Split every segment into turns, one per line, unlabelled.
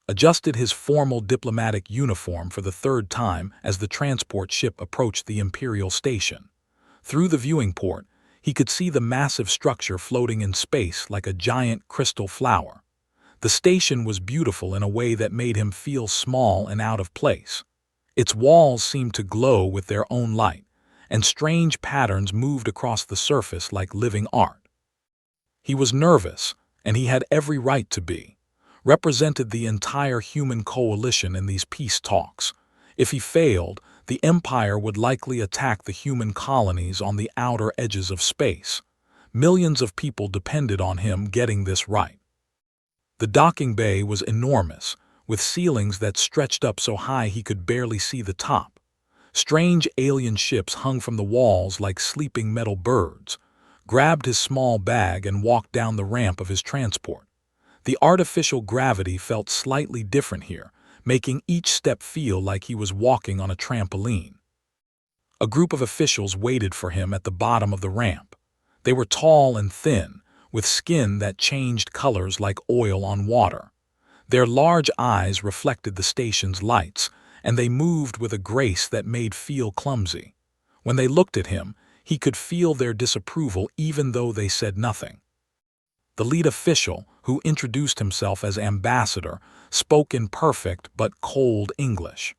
adjusted his formal diplomatic uniform for the third time as the transport ship approached the Imperial station. Through the viewing port, he could see the massive structure floating in space like a giant crystal flower. The station was beautiful in a way that made him feel small and out of place. Its walls seemed to glow with their own light, and strange patterns moved across the surface like living art. He was nervous, and he had every right to be. Represented the entire human coalition in these peace talks. If he failed, the Empire would likely attack the human colonies on the outer edges of space. Millions of people depended on him getting this right. The docking bay was enormous, with ceilings that stretched up so high he could barely see the top. Strange alien ships hung from the walls like sleeping metal birds. Grabbed his small bag and walked down the ramp of his transport. The artificial gravity felt slightly different here, making each step feel like he was walking on a trampoline. A group of officials waited for him at the bottom of the ramp. They were tall and thin, with skin that changed colors like oil on water. Their large eyes reflected the station's lights, and they moved with a grace that made feel clumsy. When they looked at him, he could feel their disapproval even though they said nothing. The lead official, who introduced himself as ambassador, spoke in perfect but cold English.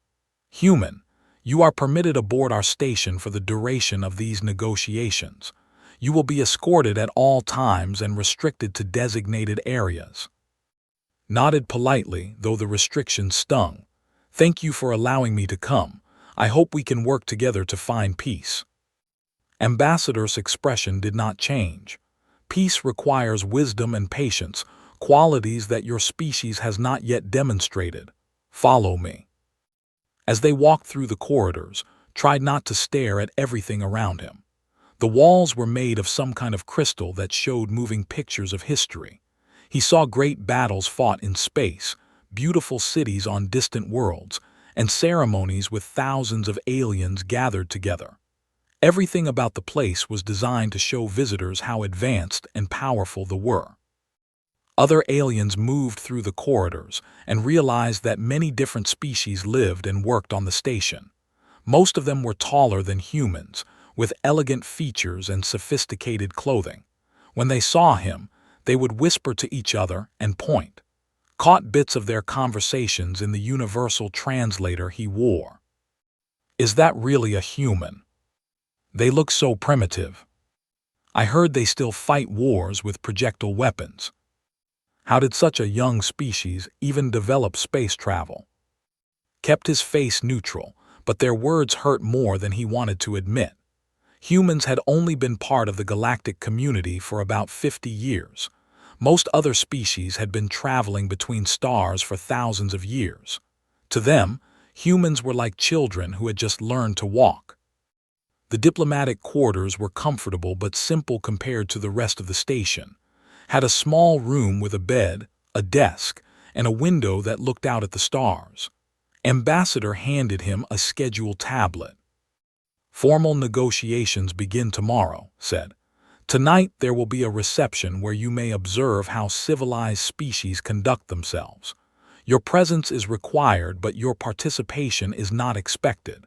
"Human, you are permitted aboard our station for the duration of these negotiations. You will be escorted at all times and restricted to designated areas." Nodded politely, though the restrictions stung. "Thank you for allowing me to come. I hope we can work together to find peace." Ambassador's expression did not change. Peace requires wisdom and patience, qualities that your species has not yet demonstrated. Follow me. As they walked through the corridors, tried not to stare at everything around him. The walls were made of some kind of crystal that showed moving pictures of history. He saw great battles fought in space, beautiful cities on distant worlds, and ceremonies with thousands of aliens gathered together. Everything about the place was designed to show visitors how advanced and powerful they were. Other aliens moved through the corridors and realized that many different species lived and worked on the station. Most of them were taller than humans, with elegant features and sophisticated clothing. When they saw him, they would whisper to each other and point. Caught bits of their conversations in the universal translator he wore. "Is that really a human? They look so primitive. I heard they still fight wars with projectile weapons. How did such a young species even develop space travel?" Kept his face neutral, but their words hurt more than he wanted to admit. Humans had only been part of the galactic community for about 50 years. Most other species had been traveling between stars for thousands of years. To them, humans were like children who had just learned to walk. The diplomatic quarters were comfortable but simple compared to the rest of the station. Had a small room with a bed, a desk, and a window that looked out at the stars. Ambassador handed him a schedule tablet. "Formal negotiations begin tomorrow," said. "Tonight there will be a reception where you may observe how civilized species conduct themselves. Your presence is required, but your participation is not expected."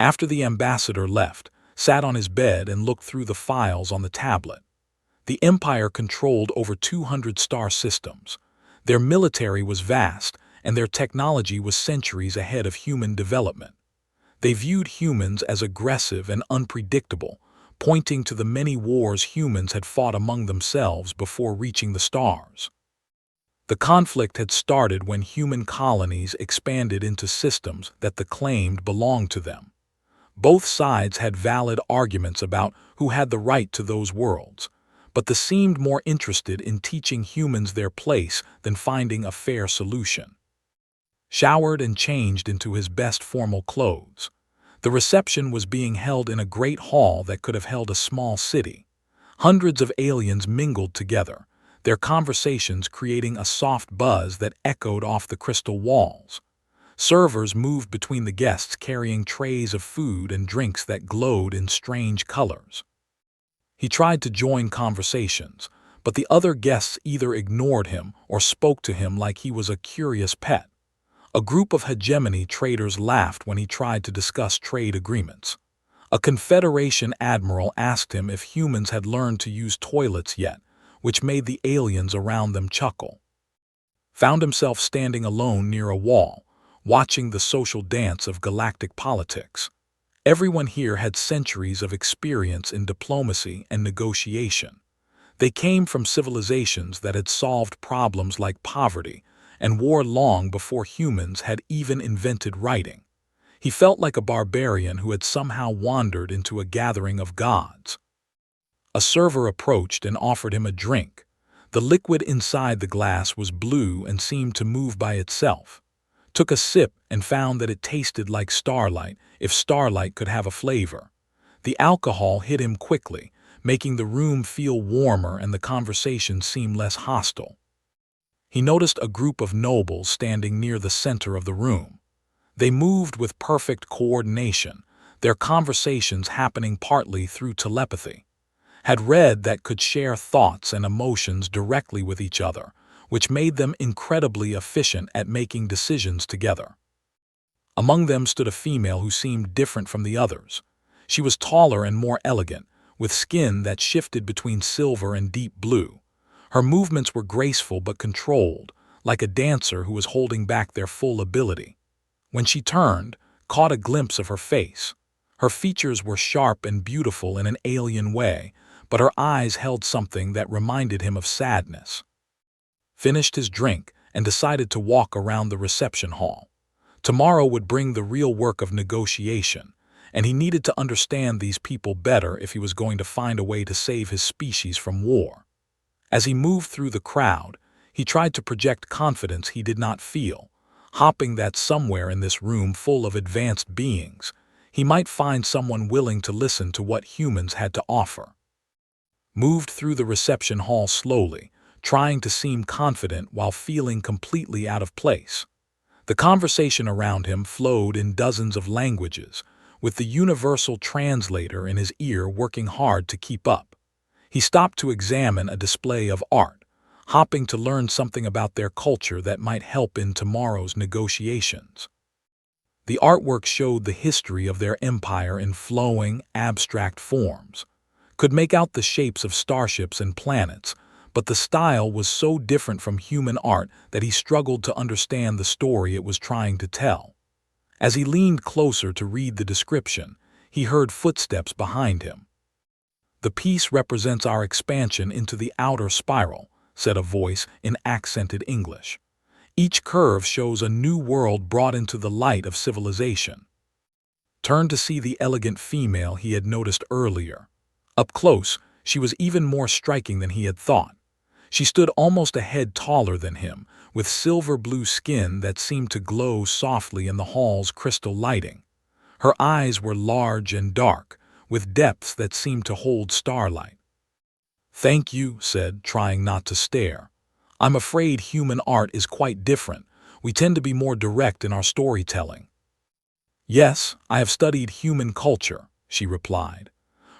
After the ambassador left, sat on his bed and looked through the files on the tablet. The Empire controlled over 200 star systems. Their military was vast, and their technology was centuries ahead of human development. They viewed humans as aggressive and unpredictable, pointing to the many wars humans had fought among themselves before reaching the stars. The conflict had started when human colonies expanded into systems that they claimed belonged to them. Both sides had valid arguments about who had the right to those worlds, but they seemed more interested in teaching humans their place than finding a fair solution. Showered and changed into his best formal clothes. The reception was being held in a great hall that could have held a small city. Hundreds of aliens mingled together, their conversations creating a soft buzz that echoed off the crystal walls. Servers moved between the guests carrying trays of food and drinks that glowed in strange colors. He tried to join conversations, but the other guests either ignored him or spoke to him like he was a curious pet. A group of hegemony traders laughed when he tried to discuss trade agreements. A Confederation admiral asked him if humans had learned to use toilets yet, which made the aliens around them chuckle. Found himself standing alone near a wall, watching the social dance of galactic politics. Everyone here had centuries of experience in diplomacy and negotiation. They came from civilizations that had solved problems like poverty and war long before humans had even invented writing. He felt like a barbarian who had somehow wandered into a gathering of gods. A server approached and offered him a drink. The liquid inside the glass was blue and seemed to move by itself. Took a sip and found that it tasted like starlight, if starlight could have a flavor. The alcohol hit him quickly, making the room feel warmer and the conversation seem less hostile. He noticed a group of nobles standing near the center of the room. They moved with perfect coordination, their conversations happening partly through telepathy. Had read that could share thoughts and emotions directly with each other, which made them incredibly efficient at making decisions together. Among them stood a female who seemed different from the others. She was taller and more elegant, with skin that shifted between silver and deep blue. Her movements were graceful but controlled, like a dancer who was holding back their full ability. When she turned, caught a glimpse of her face. Her features were sharp and beautiful in an alien way, but her eyes held something that reminded him of sadness. Finished his drink and decided to walk around the reception hall. Tomorrow would bring the real work of negotiation, and he needed to understand these people better if he was going to find a way to save his species from war. As he moved through the crowd, he tried to project confidence he did not feel, hoping that somewhere in this room full of advanced beings, he might find someone willing to listen to what humans had to offer. Moved through the reception hall slowly, trying to seem confident while feeling completely out of place. The conversation around him flowed in dozens of languages, with the universal translator in his ear working hard to keep up. He stopped to examine a display of art, hoping to learn something about their culture that might help in tomorrow's negotiations. The artwork showed the history of their empire in flowing, abstract forms. Could make out the shapes of starships and planets, but the style was so different from human art that he struggled to understand the story it was trying to tell. As he leaned closer to read the description, he heard footsteps behind him. "The piece represents our expansion into the outer spiral," said a voice in accented English. "Each curve shows a new world brought into the light of civilization." Turned to see the elegant female he had noticed earlier. Up close, she was even more striking than he had thought. She stood almost a head taller than him, with silver-blue skin that seemed to glow softly in the hall's crystal lighting. Her eyes were large and dark, with depths that seemed to hold starlight. "Thank you," said, trying not to stare. "I'm afraid human art is quite different. We tend to be more direct in our storytelling." "Yes, I have studied human culture," she replied.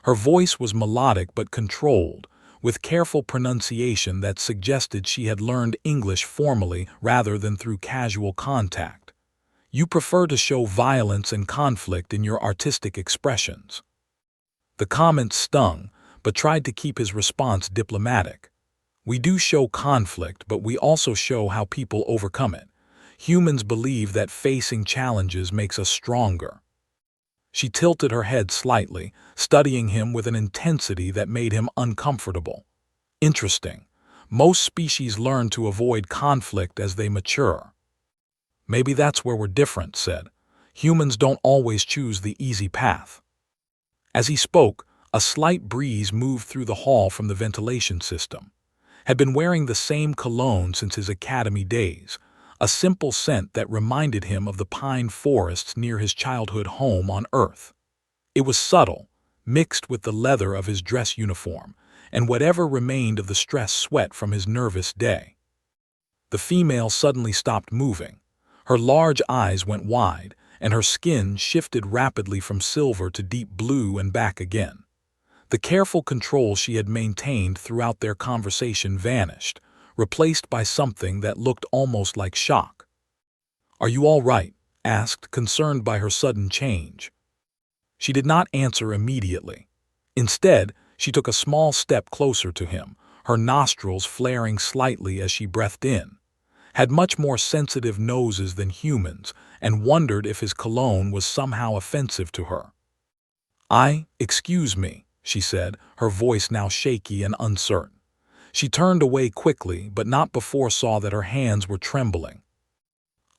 Her voice was melodic but controlled, with careful pronunciation that suggested she had learned English formally rather than through casual contact. "You prefer to show violence and conflict in your artistic expressions." The comment stung, but tried to keep his response diplomatic. "We do show conflict, but we also show how people overcome it. Humans believe that facing challenges makes us stronger." She tilted her head slightly, studying him with an intensity that made him uncomfortable. "Interesting. Most species learn to avoid conflict as they mature." "Maybe that's where we're different," said. "Humans don't always choose the easy path." As he spoke, a slight breeze moved through the hall from the ventilation system. Had been wearing the same cologne since his academy days, a simple scent that reminded him of the pine forests near his childhood home on Earth. It was subtle, mixed with the leather of his dress uniform, and whatever remained of the stress sweat from his nervous day. The female suddenly stopped moving. Her large eyes went wide, and her skin shifted rapidly from silver to deep blue and back again. The careful control she had maintained throughout their conversation vanished, replaced by something that looked almost like shock. "Are you all right?" asked, concerned by her sudden change. She did not answer immediately. Instead, she took a small step closer to him, her nostrils flaring slightly as she breathed in. Had much more sensitive noses than humans, and wondered if his cologne was somehow offensive to her. Excuse me," she said, her voice now shaky and uncertain. She turned away quickly, but not before saw that her hands were trembling.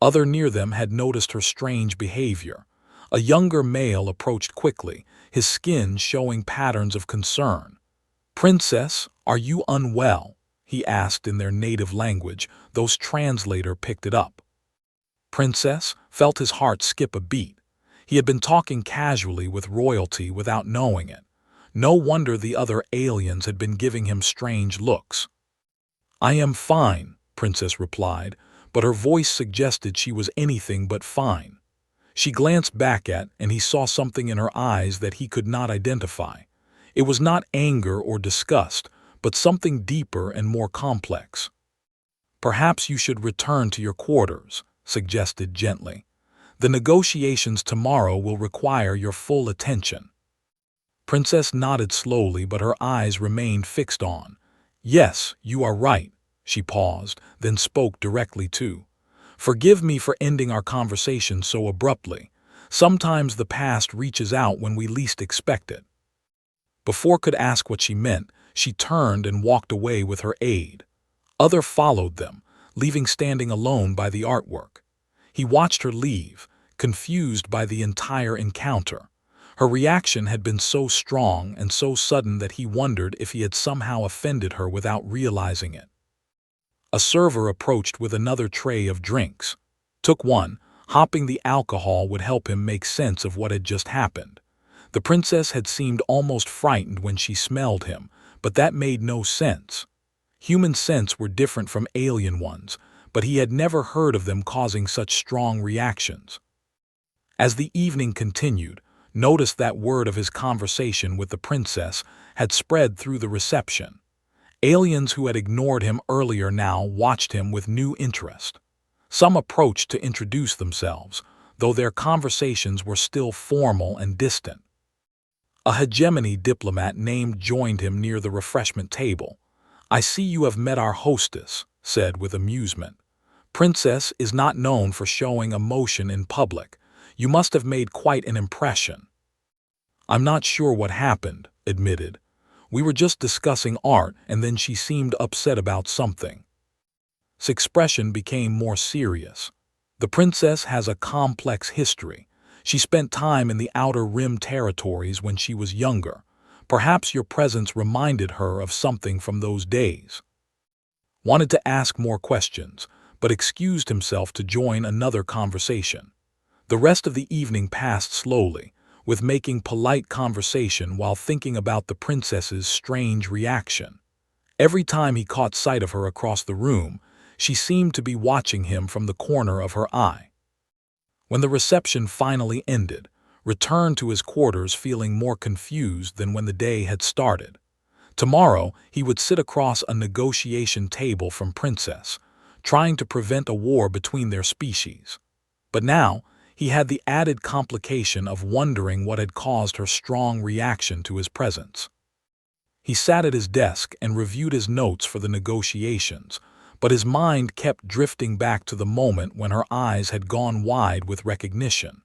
Other near them had noticed her strange behavior. A younger male approached quickly, his skin showing patterns of concern. "Princess, are you unwell?" he asked in their native language, those translator picked it up. Princess felt his heart skip a beat. He had been talking casually with royalty without knowing it. No wonder the other aliens had been giving him strange looks. "I am fine," Princess replied, but her voice suggested she was anything but fine. She glanced back at, and he saw something in her eyes that he could not identify. It was not anger or disgust, but something deeper and more complex. "Perhaps you should return to your quarters," suggested gently. "The negotiations tomorrow will require your full attention." Princess nodded slowly, but her eyes remained fixed on. "Yes, you are right." She paused, then spoke directly to. "Forgive me for ending our conversation so abruptly. Sometimes the past reaches out when we least expect it." Before could ask what she meant, she turned and walked away with her aide. Other followed them, leaving standing alone by the artwork. He watched her leave, confused by the entire encounter. Her reaction had been so strong and so sudden that he wondered if he had somehow offended her without realizing it. A server approached with another tray of drinks. Took one, hopping the alcohol would help him make sense of what had just happened. The princess had seemed almost frightened when she smelled him, but that made no sense. Human scents were different from alien ones, but he had never heard of them causing such strong reactions. As the evening continued, noticed that word of his conversation with the princess had spread through the reception. Aliens who had ignored him earlier now watched him with new interest. Some approached to introduce themselves, though their conversations were still formal and distant. A hegemony diplomat named joined him near the refreshment table. "I see you have met our hostess," said with amusement. "Princess is not known for showing emotion in public. You must have made quite an impression." "I'm not sure what happened," admitted. "We were just discussing art and then she seemed upset about something." His expression became more serious. "The princess has a complex history. She spent time in the Outer Rim territories when she was younger. Perhaps your presence reminded her of something from those days." Wanted to ask more questions, but excused himself to join another conversation. The rest of the evening passed slowly, with making polite conversation while thinking about the princess's strange reaction. Every time he caught sight of her across the room, she seemed to be watching him from the corner of her eye. When the reception finally ended, returned to his quarters feeling more confused than when the day had started. Tomorrow, he would sit across a negotiation table from Princess, trying to prevent a war between their species. But now, he had the added complication of wondering what had caused her strong reaction to his presence. He sat at his desk and reviewed his notes for the negotiations, but his mind kept drifting back to the moment when her eyes had gone wide with recognition.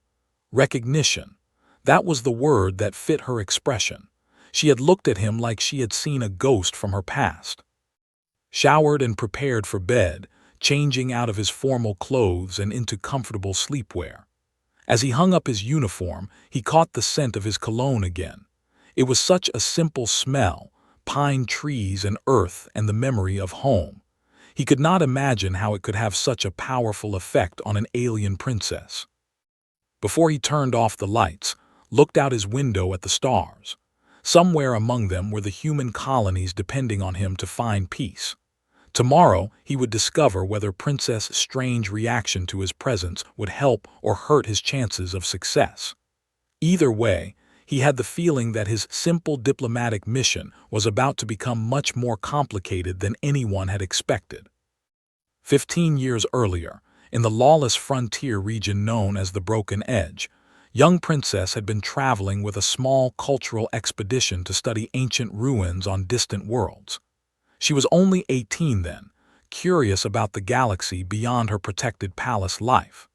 Recognition. That was the word that fit her expression. She had looked at him like she had seen a ghost from her past. Showered and prepared for bed, changing out of his formal clothes and into comfortable sleepwear. As he hung up his uniform, he caught the scent of his cologne again. It was such a simple smell, pine trees and earth and the memory of home. He could not imagine how it could have such a powerful effect on an alien princess. Before he turned off the lights, looked out his window at the stars. Somewhere among them were the human colonies depending on him to find peace. Tomorrow, he would discover whether Princess' strange reaction to his presence would help or hurt his chances of success. Either way, He had the feeling that his simple diplomatic mission was about to become much more complicated than anyone had expected. 15 years earlier, in the lawless frontier region known as the Broken Edge, young Princess had been traveling with a small cultural expedition to study ancient ruins on distant worlds. She was only 18 then, curious about the galaxy beyond her protected palace life.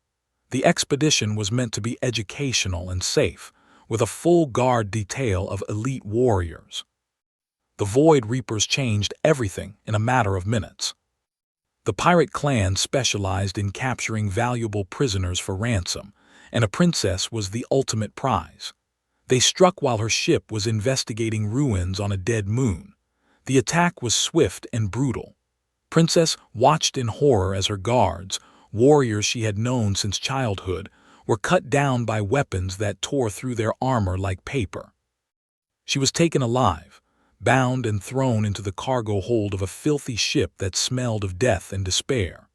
The expedition was meant to be educational and safe, with a full guard detail of elite warriors. The Void Reapers changed everything in a matter of minutes. The pirate clan specialized in capturing valuable prisoners for ransom, and a princess was the ultimate prize. They struck while her ship was investigating ruins on a dead moon. The attack was swift and brutal. Princess watched in horror as her guards, warriors she had known since childhood, were cut down by weapons that tore through their armor like paper. She was taken alive, bound and thrown into the cargo hold of a filthy ship that smelled of death and despair.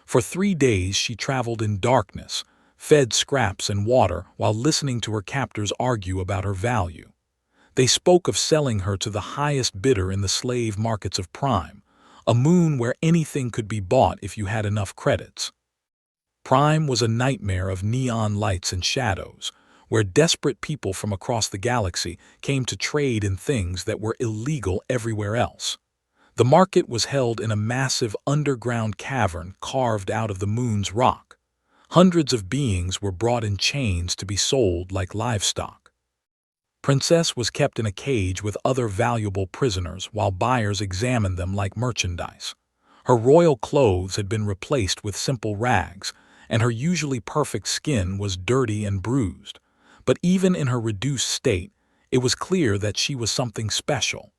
For 3 days she traveled in darkness, fed scraps and water while listening to her captors argue about her value. They spoke of selling her to the highest bidder in the slave markets of Prime, a moon where anything could be bought if you had enough credits. Prime was a nightmare of neon lights and shadows, where desperate people from across the galaxy came to trade in things that were illegal everywhere else. The market was held in a massive underground cavern carved out of the moon's rock. Hundreds of beings were brought in chains to be sold like livestock. Princess was kept in a cage with other valuable prisoners while buyers examined them like merchandise. Her royal clothes had been replaced with simple rags, and her usually perfect skin was dirty and bruised. But even in her reduced state, it was clear that she was something special.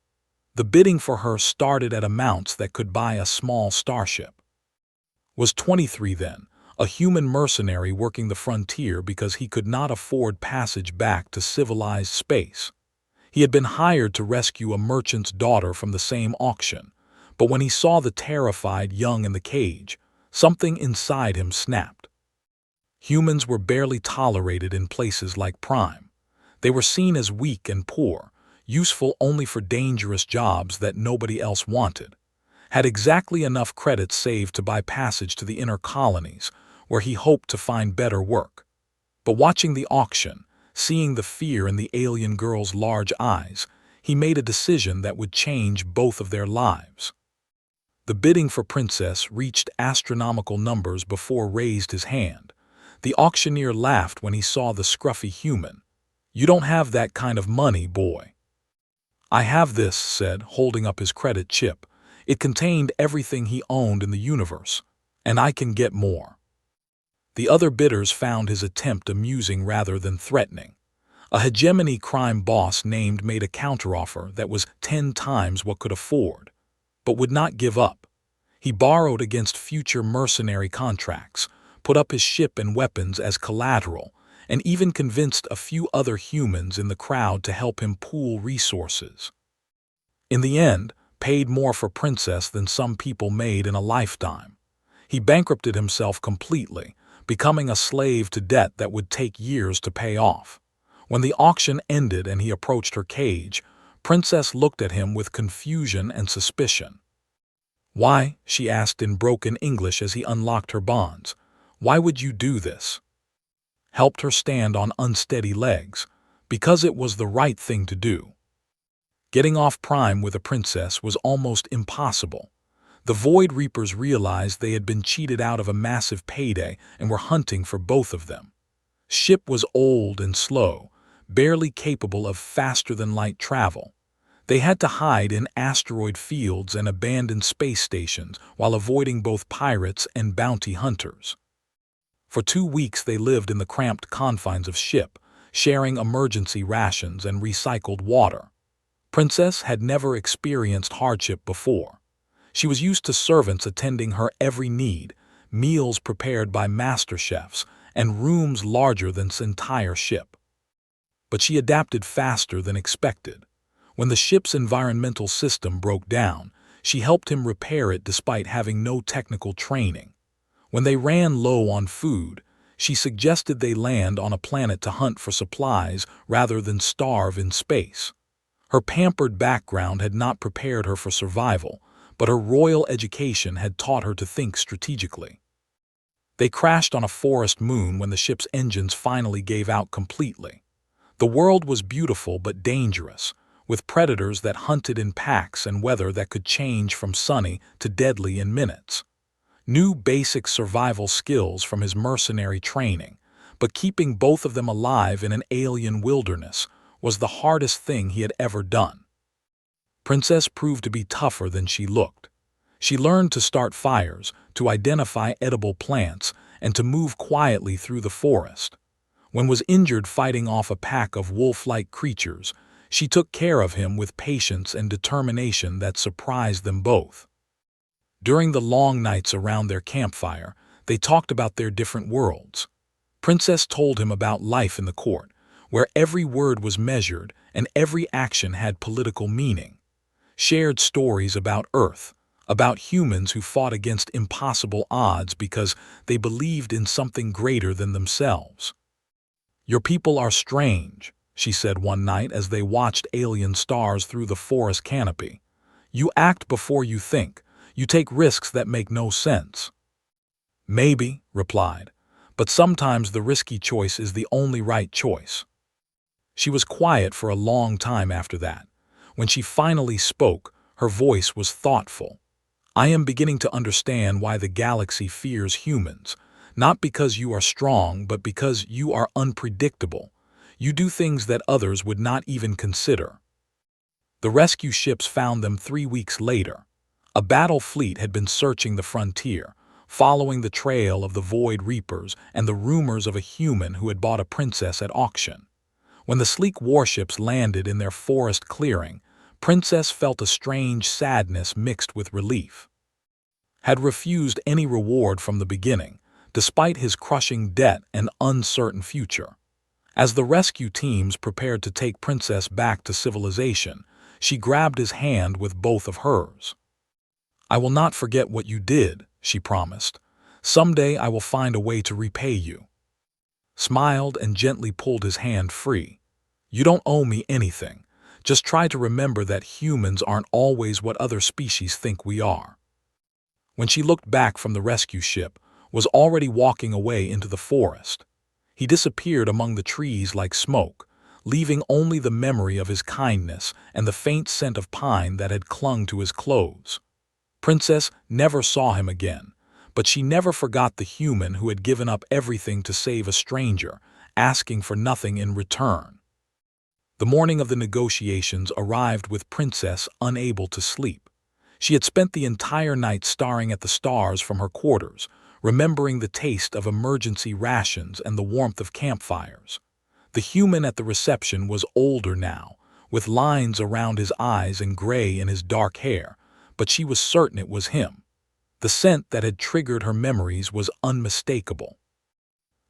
The bidding for her started at amounts that could buy a small starship. Was 23 then, a human mercenary working the frontier because he could not afford passage back to civilized space. He had been hired to rescue a merchant's daughter from the same auction, but when he saw the terrified young in the cage, something inside him snapped. Humans were barely tolerated in places like Prime. They were seen as weak and poor, useful only for dangerous jobs that nobody else wanted. Had exactly enough credits saved to buy passage to the inner colonies, where he hoped to find better work. But watching the auction, seeing the fear in the alien girl's large eyes, he made a decision that would change both of their lives. The bidding for Princess reached astronomical numbers before raised his hand. The auctioneer laughed when he saw the scruffy human. "You don't have that kind of money, boy." "I have this," said, holding up his credit chip. It contained everything he owned in the universe, and I can get more. The other bidders found his attempt amusing rather than threatening. A hegemony crime boss named made a counteroffer that was 10 times what could afford, but would not give up. He borrowed against future mercenary contracts, put up his ship and weapons as collateral, and even convinced a few other humans in the crowd to help him pool resources. In the end, paid more for Princess than some people made in a lifetime. He bankrupted himself completely, becoming a slave to debt that would take years to pay off. When the auction ended and he approached her cage, Princess looked at him with confusion and suspicion. "Why?" she asked in broken English as he unlocked her bonds. "Why would you do this?" Helped her stand on unsteady legs, because it was the right thing to do. Getting off Prime with a princess was almost impossible. The Void Reapers realized they had been cheated out of a massive payday and were hunting for both of them. Ship was old and slow, barely capable of faster-than-light travel. They had to hide in asteroid fields and abandoned space stations while avoiding both pirates and bounty hunters. For 2 weeks they lived in the cramped confines of ship, sharing emergency rations and recycled water. Princess had never experienced hardship before. She was used to servants attending her every need, meals prepared by master chefs, and rooms larger than the entire ship. But she adapted faster than expected. When the ship's environmental system broke down, she helped him repair it despite having no technical training. When they ran low on food, She suggested they land on a planet to hunt for supplies rather than starve in space. Her pampered background had not prepared her for survival, but her royal education had taught her to think strategically. They crashed on a forest moon when the ship's engines finally gave out completely. The world was beautiful but dangerous, with predators that hunted in packs and weather that could change from sunny to deadly in minutes. Knew basic survival skills from his mercenary training, but keeping both of them alive in an alien wilderness was the hardest thing he had ever done. Princess proved to be tougher than she looked. She learned to start fires, to identify edible plants, and to move quietly through the forest. When was injured fighting off a pack of wolf-like creatures, she took care of him with patience and determination that surprised them both. During the long nights around their campfire, they talked about their different worlds. Princess told him about life in the court, where every word was measured and every action had political meaning. Shared stories about Earth, about humans who fought against impossible odds because they believed in something greater than themselves. "Your people are strange," she said one night as they watched alien stars through the forest canopy. "You act before you think. You take risks that make no sense." "Maybe," replied, "but sometimes the risky choice is the only right choice." She was quiet for a long time after that. When she finally spoke, her voice was thoughtful. "I am beginning to understand why the galaxy fears humans, not because you are strong, but because you are unpredictable. You do things that others would not even consider." The rescue ships found them 3 weeks later. A battle fleet had been searching the frontier, following the trail of the Void Reapers and the rumors of a human who had bought a princess at auction. When the sleek warships landed in their forest clearing, Princess felt a strange sadness mixed with relief. Had refused any reward from the beginning, despite his crushing debt and uncertain future. As the rescue teams prepared to take Princess back to civilization, she grabbed his hand with both of hers. "I will not forget what you did," she promised. "Someday I will find a way to repay you." Smiled and gently pulled his hand free. "You don't owe me anything. Just try to remember that humans aren't always what other species think we are." When she looked back from the rescue ship, was already walking away into the forest. He disappeared among the trees like smoke, leaving only the memory of his kindness and the faint scent of pine that had clung to his clothes. Princess never saw him again, but she never forgot the human who had given up everything to save a stranger, asking for nothing in return. The morning of the negotiations arrived with Princess unable to sleep. She had spent the entire night staring at the stars from her quarters, remembering the taste of emergency rations and the warmth of campfires. The human at the reception was older now, with lines around his eyes and gray in his dark hair, but she was certain it was him. The scent that had triggered her memories was unmistakable.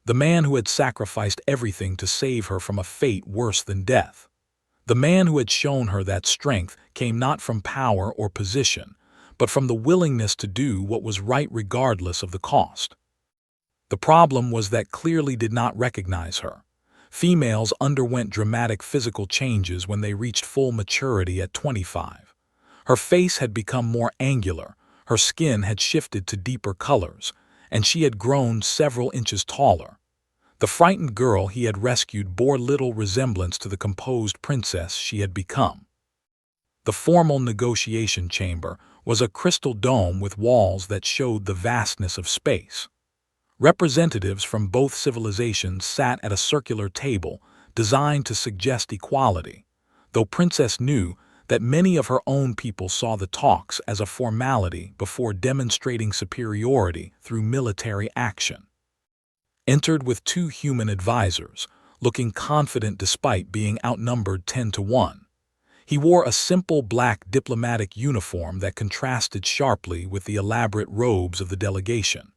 The man who had sacrificed everything to save her from a fate worse than death. The man who had shown her that strength came not from power or position, but from the willingness to do what was right regardless of the cost. The problem was that clearly did not recognize her. Females underwent dramatic physical changes when they reached full maturity at 25. Her face had become more angular, her skin had shifted to deeper colors, and she had grown several inches taller. The frightened girl he had rescued bore little resemblance to the composed princess she had become. The formal negotiation chamber was a crystal dome with walls that showed the vastness of space. Representatives from both civilizations sat at a circular table designed to suggest equality, though Princess knew that many of her own people saw the talks as a formality before demonstrating superiority through military action. Entered with 2 human advisors, looking confident despite being outnumbered 10-1. He wore a simple black diplomatic uniform that contrasted sharply with the elaborate robes of the delegation.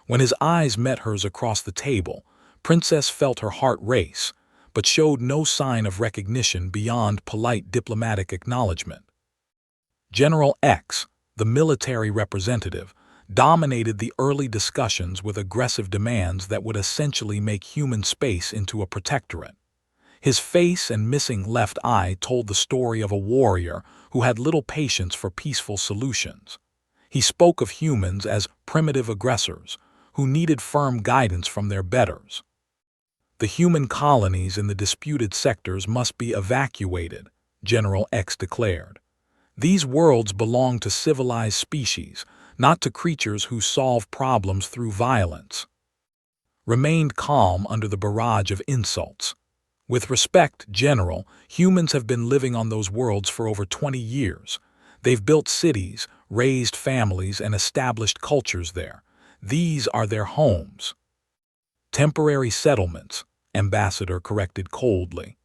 When his eyes met hers across the table, Princess felt her heart race, but showed no sign of recognition beyond polite diplomatic acknowledgement. General X, the military representative, dominated the early discussions with aggressive demands that would essentially make human space into a protectorate. His face and missing left eye told the story of a warrior who had little patience for peaceful solutions. He spoke of humans as primitive aggressors who needed firm guidance from their betters. The human colonies in the disputed sectors must be evacuated, General X declared. These worlds belong to civilized species, not to creatures who solve problems through violence. Remained calm under the barrage of insults. With respect, General, humans have been living on those worlds for over 20 years. They've built cities, raised families, and established cultures there. These are their homes. Temporary settlements, Ambassador corrected coldly.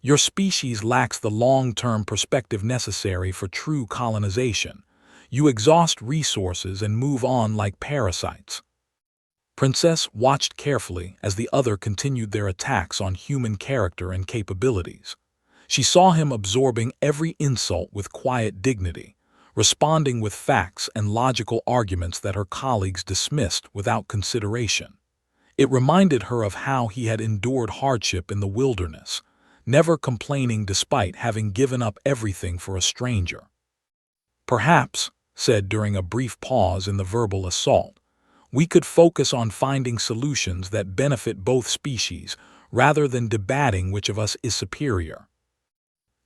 Your species lacks the long-term perspective necessary for true colonization. You exhaust resources and move on like parasites. Princess watched carefully as the other continued their attacks on human character and capabilities. She saw him absorbing every insult with quiet dignity, responding with facts and logical arguments that her colleagues dismissed without consideration. It reminded her of how he had endured hardship in the wilderness, never complaining despite having given up everything for a stranger. Perhaps, said during a brief pause in the verbal assault, we could focus on finding solutions that benefit both species rather than debating which of us is superior.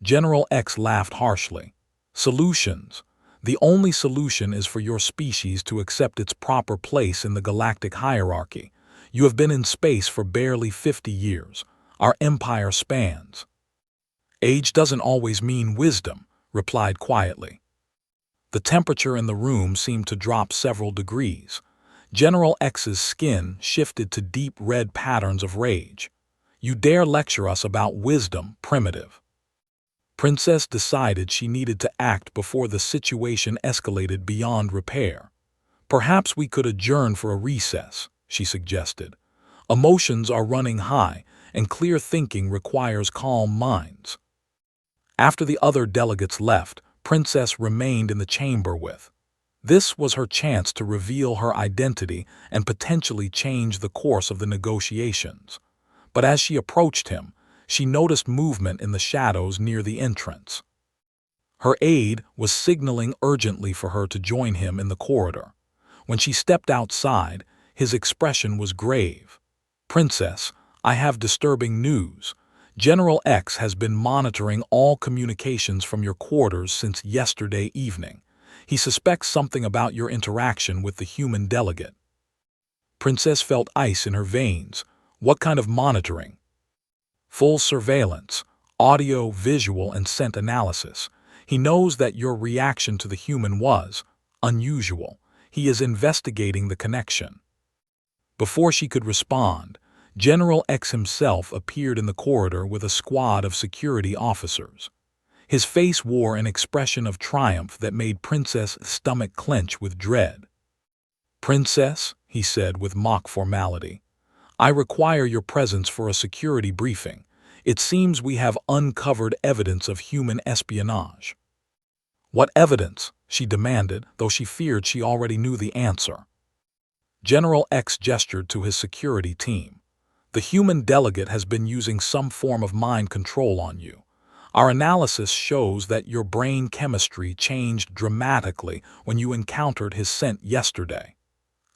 General X laughed harshly. Solutions. The only solution is for your species to accept its proper place in the galactic hierarchy. You have been in space for barely 50 years. Our empire spans. Age doesn't always mean wisdom, replied quietly. The temperature in the room seemed to drop several degrees. General X's skin shifted to deep red patterns of rage. You dare lecture us about wisdom, primitive. Princess decided she needed to act before the situation escalated beyond repair. Perhaps we could adjourn for a recess, she suggested. Emotions are running high, and clear thinking requires calm minds. After the other delegates left, Princess remained in the chamber with. This was her chance to reveal her identity and potentially change the course of the negotiations. But as she approached him, she noticed movement in the shadows near the entrance. Her aide was signaling urgently for her to join him in the corridor. When she stepped outside, his expression was grave. Princess, I have disturbing news. General X has been monitoring all communications from your quarters since yesterday evening. He suspects something about your interaction with the human delegate. Princess felt ice in her veins. What kind of monitoring? Full surveillance, audio, visual, and scent analysis. He knows that your reaction to the human was unusual. He is investigating the connection. Before she could respond, General X himself appeared in the corridor with a squad of security officers. His face wore an expression of triumph that made Princess' stomach clench with dread. Princess, he said with mock formality, I require your presence for a security briefing. It seems we have uncovered evidence of human espionage. What evidence? She demanded, though she feared she already knew the answer. General X gestured to his security team. The human delegate has been using some form of mind control on you. Our analysis shows that your brain chemistry changed dramatically when you encountered his scent yesterday.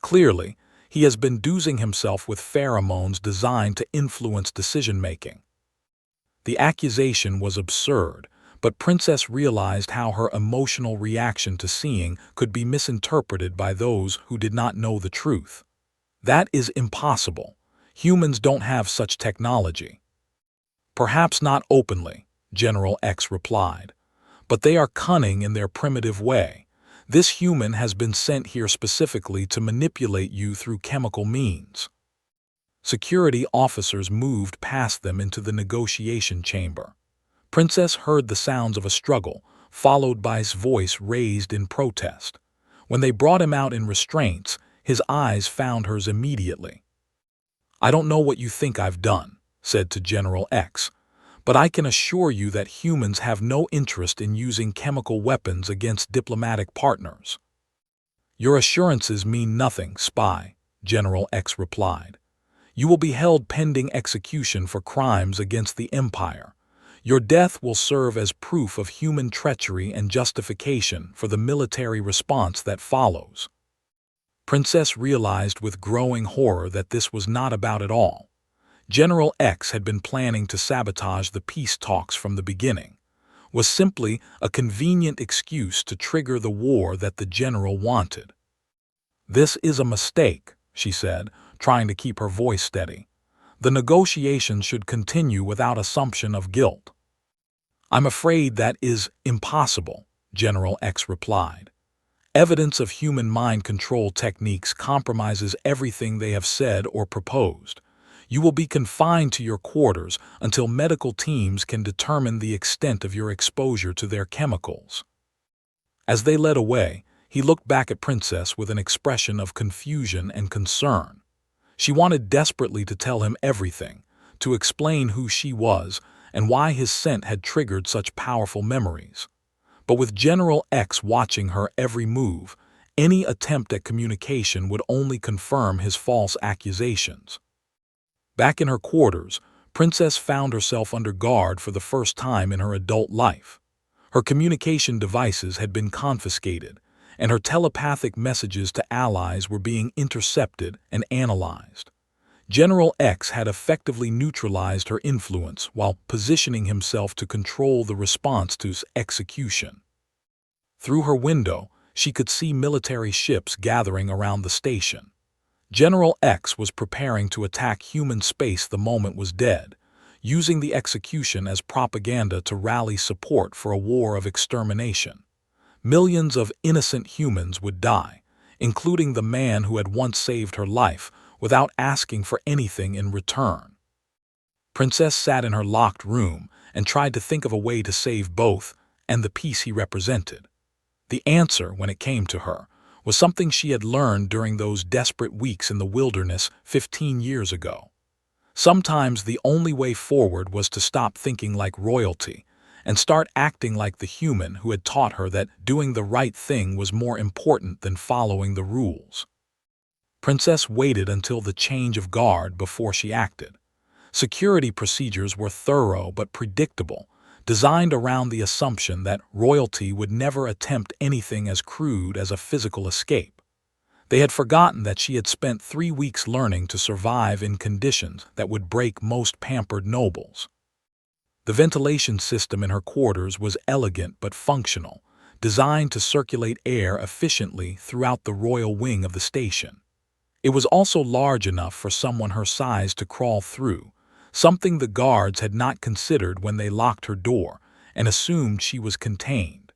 Clearly, he has been dousing himself with pheromones designed to influence decision-making. The accusation was absurd, but Princess realized how her emotional reaction to seeing could be misinterpreted by those who did not know the truth. That is impossible. Humans don't have such technology. Perhaps not openly, General X replied, but they are cunning in their primitive way. This human has been sent here specifically to manipulate you through chemical means. Security officers moved past them into the negotiation chamber. Princess heard the sounds of a struggle, followed by his voice raised in protest. When they brought him out in restraints, his eyes found hers immediately. I don't know what you think I've done, said to General X, but I can assure you that humans have no interest in using chemical weapons against diplomatic partners. "Your assurances mean nothing, spy," General X replied. "You will be held pending execution for crimes against the Empire. Your death will serve as proof of human treachery and justification for the military response that follows." Princess realized with growing horror that this was not about it all. General X had been planning to sabotage the peace talks from the beginning, was simply a convenient excuse to trigger the war that the general wanted. "This is a mistake," she said, trying to keep her voice steady. "The negotiations should continue without assumption of guilt." "I'm afraid that is impossible," General X replied. "Evidence of human mind control techniques compromises everything they have said or proposed. You will be confined to your quarters until medical teams can determine the extent of your exposure to their chemicals." As they led away, he looked back at Princess with an expression of confusion and concern. She wanted desperately to tell him everything, to explain who she was and why his scent had triggered such powerful memories. But with General X watching her every move, any attempt at communication would only confirm his false accusations. Back in her quarters, Princess found herself under guard for the first time in her adult life. Her communication devices had been confiscated, and her telepathic messages to allies were being intercepted and analyzed. General X had effectively neutralized her influence while positioning himself to control the response to execution. Through her window, she could see military ships gathering around the station. General X was preparing to attack human space the moment was dead, using the execution as propaganda to rally support for a war of extermination. Millions of innocent humans would die, including the man who had once saved her life, without asking for anything in return. Princess sat in her locked room and tried to think of a way to save both and the peace he represented. The answer, when it came to her, was something she had learned during those desperate weeks in the wilderness 15 years ago. Sometimes the only way forward was to stop thinking like royalty and start acting like the human who had taught her that doing the right thing was more important than following the rules. Princess waited until the change of guard before she acted. Security procedures were thorough but predictable, designed around the assumption that royalty would never attempt anything as crude as a physical escape. They had forgotten that she had spent 3 weeks learning to survive in conditions that would break most pampered nobles. The ventilation system in her quarters was elegant but functional, designed to circulate air efficiently throughout the royal wing of the station. It was also large enough for someone her size to crawl through, something the guards had not considered when they locked her door and assumed she was contained.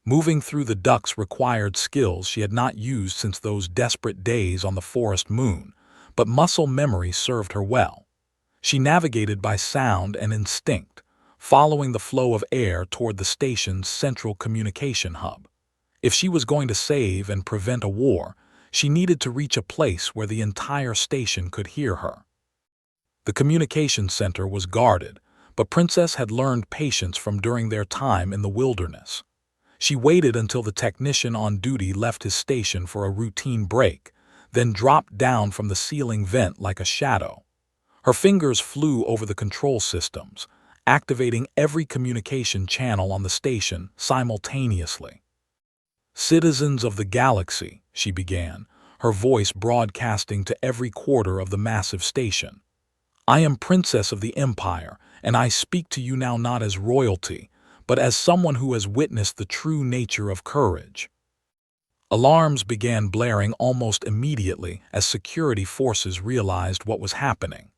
Moving through the ducts required skills she had not used since those desperate days on the forest moon, but muscle memory served her well. She navigated by sound and instinct, following the flow of air toward the station's central communication hub. If she was going to save and prevent a war, she needed to reach a place where the entire station could hear her. The communication center was guarded, but Princess had learned patience from during their time in the wilderness. She waited until the technician on duty left his station for a routine break, then dropped down from the ceiling vent like a shadow. Her fingers flew over the control systems, activating every communication channel on the station simultaneously. "Citizens of the galaxy," she began, her voice broadcasting to every quarter of the massive station. "I am Princess of the Empire, and I speak to you now not as royalty, but as someone who has witnessed the true nature of courage." Alarms began blaring almost immediately as security forces realized what was happening.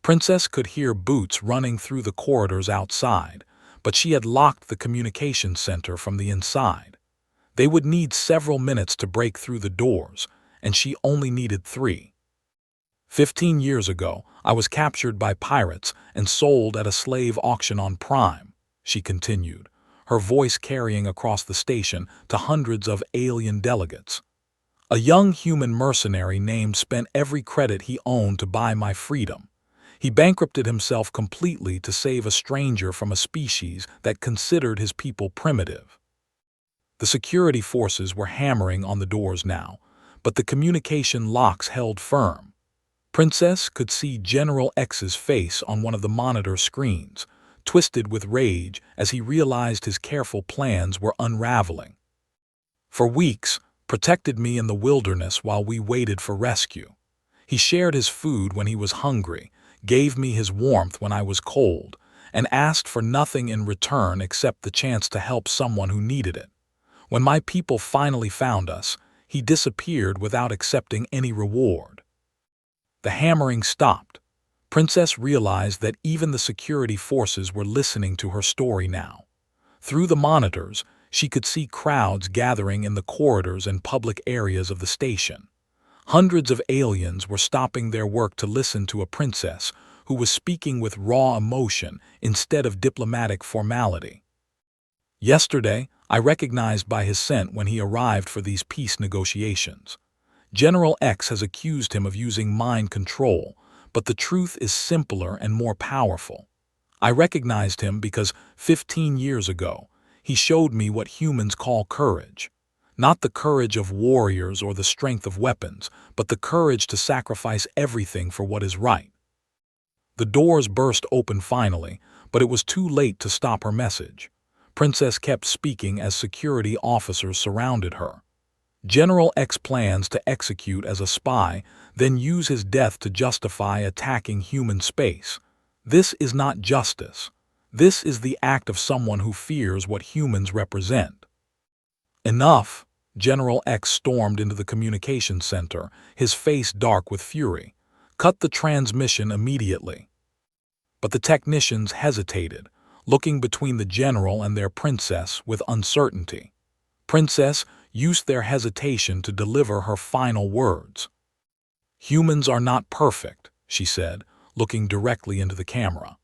Princess could hear boots running through the corridors outside, but she had locked the communication center from the inside. They would need several minutes to break through the doors, and she only needed 3. 15 years ago, I was captured by pirates and sold at a slave auction on Prime, she continued, her voice carrying across the station to hundreds of alien delegates. A young human mercenary named spent every credit he owned to buy my freedom. He bankrupted himself completely to save a stranger from a species that considered his people primitive. The security forces were hammering on the doors now, but the communication locks held firm. Princess could see General X's face on one of the monitor screens, twisted with rage as he realized his careful plans were unraveling. For weeks, protected me in the wilderness while we waited for rescue. He shared his food when he was hungry, gave me his warmth when I was cold, and asked for nothing in return except the chance to help someone who needed it. When my people finally found us, he disappeared without accepting any reward. The hammering stopped. Princess realized that even the security forces were listening to her story now. Through the monitors, she could see crowds gathering in the corridors and public areas of the station. Hundreds of aliens were stopping their work to listen to a princess who was speaking with raw emotion instead of diplomatic formality. Yesterday, I recognized by his scent when he arrived for these peace negotiations. General X has accused him of using mind control, but the truth is simpler and more powerful. I recognized him because 15 years ago, he showed me what humans call courage. Not the courage of warriors or the strength of weapons, but the courage to sacrifice everything for what is right. The doors burst open finally, but it was too late to stop her message. Princess kept speaking as security officers surrounded her. General X plans to execute as a spy, then use his death to justify attacking human space. This is not justice. This is the act of someone who fears what humans represent. Enough! General X stormed into the communications center, his face dark with fury. Cut the transmission immediately. But the technicians hesitated, looking between the general and their princess with uncertainty. Princess used their hesitation to deliver her final words. "Humans are not perfect," she said, looking directly into the camera.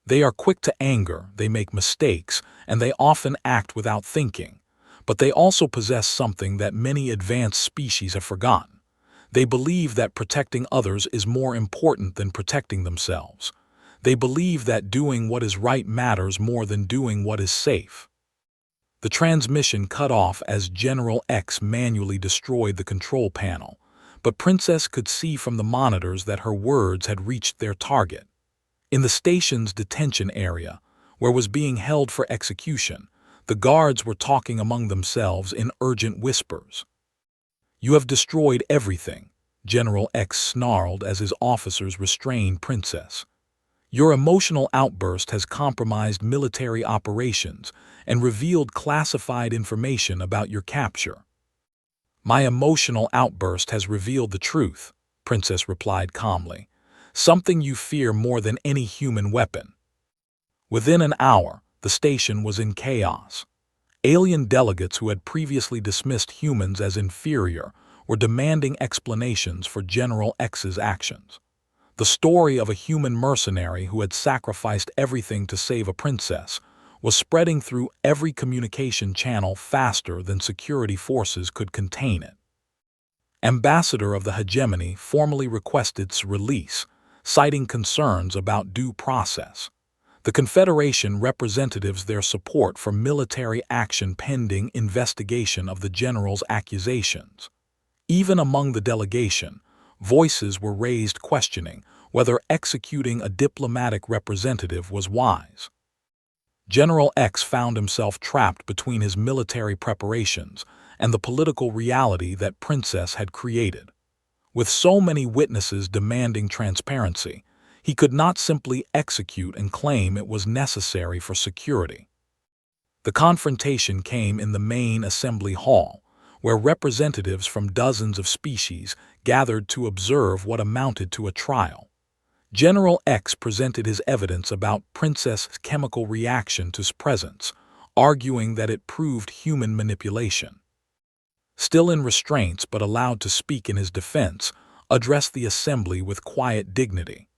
"They are quick to anger, they make mistakes, and they often act without thinking. But they also possess something that many advanced species have forgotten. They believe that protecting others is more important than protecting themselves. They believe that doing what is right matters more than doing what is safe." The transmission cut off as General X manually destroyed the control panel, but Princess could see from the monitors that her words had reached their target. In the station's detention area, where was being held for execution, the guards were talking among themselves in urgent whispers. "You have destroyed everything," General X snarled as his officers restrained Princess. "Your emotional outburst has compromised military operations and revealed classified information about your capture." "My emotional outburst has revealed the truth," Princess replied calmly. "Something you fear more than any human weapon." Within an hour, the station was in chaos. Alien delegates who had previously dismissed humans as inferior were demanding explanations for General X's actions. The story of a human mercenary who had sacrificed everything to save a princess was spreading through every communication channel faster than security forces could contain it. Ambassador of the hegemony formally requested its release, citing concerns about due process. The Confederation representatives their support for military action pending investigation of the general's accusations. Even among the delegation, voices were raised questioning whether executing a diplomatic representative was wise. General X found himself trapped between his military preparations and the political reality that Princess had created. With so many witnesses demanding transparency, he could not simply execute and claim it was necessary for security. The confrontation came in the main assembly hall, where representatives from dozens of species gathered to observe what amounted to a trial. General X presented his evidence about Princess's chemical reaction to his presence, arguing that it proved human manipulation. Still in restraints but allowed to speak in his defense, addressed the assembly with quiet dignity.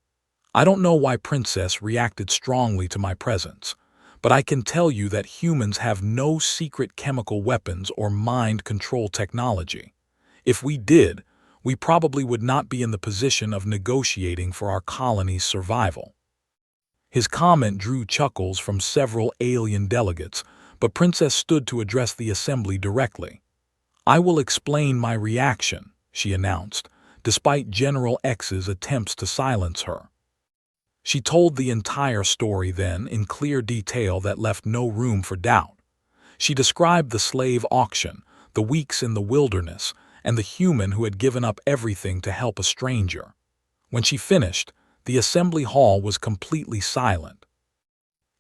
"I don't know why Princess reacted strongly to my presence, but I can tell you that humans have no secret chemical weapons or mind control technology. If we did, we probably would not be in the position of negotiating for our colony's survival." His comment drew chuckles from several alien delegates, but Princess stood to address the assembly directly. "I will explain my reaction," she announced, despite General X's attempts to silence her. She told the entire story then in clear detail that left no room for doubt. She described the slave auction, the weeks in the wilderness, and the human who had given up everything to help a stranger. When she finished, the assembly hall was completely silent.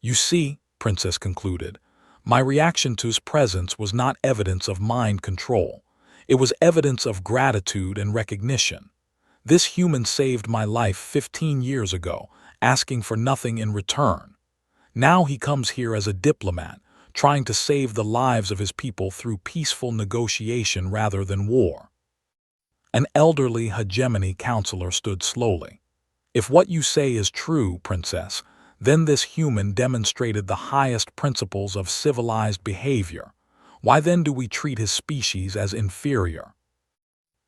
"You see," Princess concluded, "my reaction to his presence was not evidence of mind control. It was evidence of gratitude and recognition. This human saved my life 15 years ago, asking for nothing in return. Now he comes here as a diplomat, trying to save the lives of his people through peaceful negotiation rather than war." An elderly hegemony counselor stood slowly. "If what you say is true, Princess, then this human demonstrated the highest principles of civilized behavior. Why then do we treat his species as inferior?"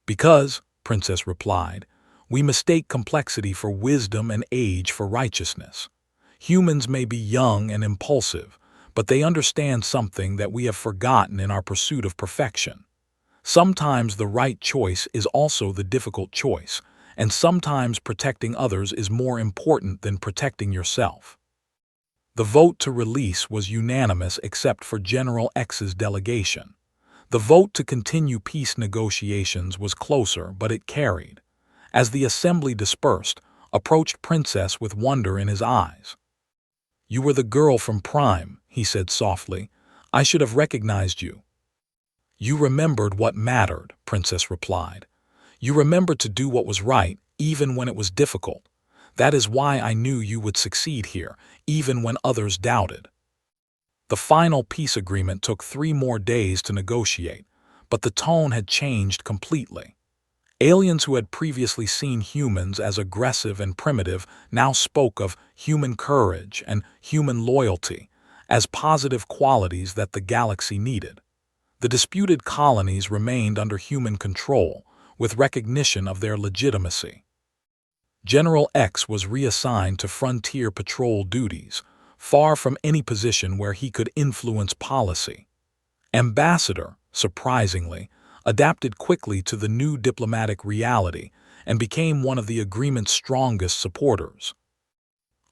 "Because," Princess replied, "we mistake complexity for wisdom and age for righteousness. Humans may be young and impulsive, but they understand something that we have forgotten in our pursuit of perfection. Sometimes the right choice is also the difficult choice, and sometimes protecting others is more important than protecting yourself." The vote to release was unanimous except for General X's delegation. The vote to continue peace negotiations was closer, but it carried. As the assembly dispersed, approached Princess with wonder in his eyes. "You were the girl from Prime," he said softly. "I should have recognized you." "You remembered what mattered," Princess replied. "You remembered to do what was right, even when it was difficult. That is why I knew you would succeed here, even when others doubted." The final peace agreement took 3 more days to negotiate, but the tone had changed completely. Aliens who had previously seen humans as aggressive and primitive now spoke of human courage and human loyalty as positive qualities that the galaxy needed. The disputed colonies remained under human control, with recognition of their legitimacy. General X was reassigned to frontier patrol duties, far from any position where he could influence policy. Ambassador, surprisingly, adapted quickly to the new diplomatic reality and became one of the agreement's strongest supporters.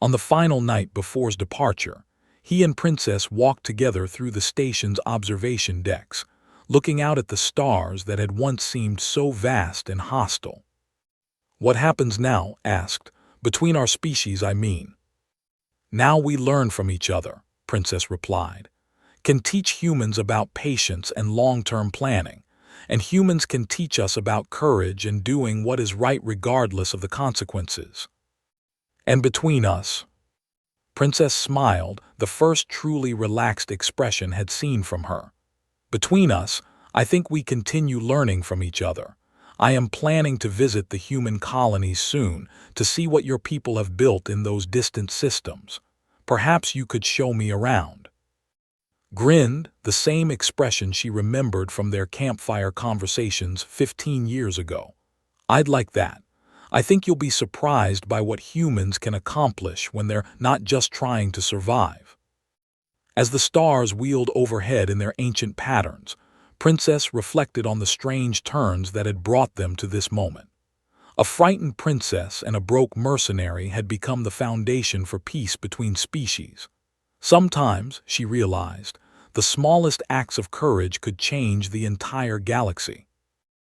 On the final night before his departure, he and Princess walked together through the station's observation decks, looking out at the stars that had once seemed so vast and hostile. "What happens now?" asked. "Between our species, I mean." "Now we learn from each other," Princess replied. "Can teach humans about patience and long-term planning, and humans can teach us about courage and doing what is right regardless of the consequences." "And between us?" Princess smiled, the first truly relaxed expression had seen from her. "Between us, I think we continue learning from each other. I am planning to visit the human colonies soon to see what your people have built in those distant systems. Perhaps you could show me around." Grinned, the same expression she remembered from their campfire conversations 15 years ago. "I'd like that. I think you'll be surprised by what humans can accomplish when they're not just trying to survive." As the stars wheeled overhead in their ancient patterns, Princess reflected on the strange turns that had brought them to this moment. A frightened princess and a broke mercenary had become the foundation for peace between species. Sometimes, she realized, the smallest acts of courage could change the entire galaxy.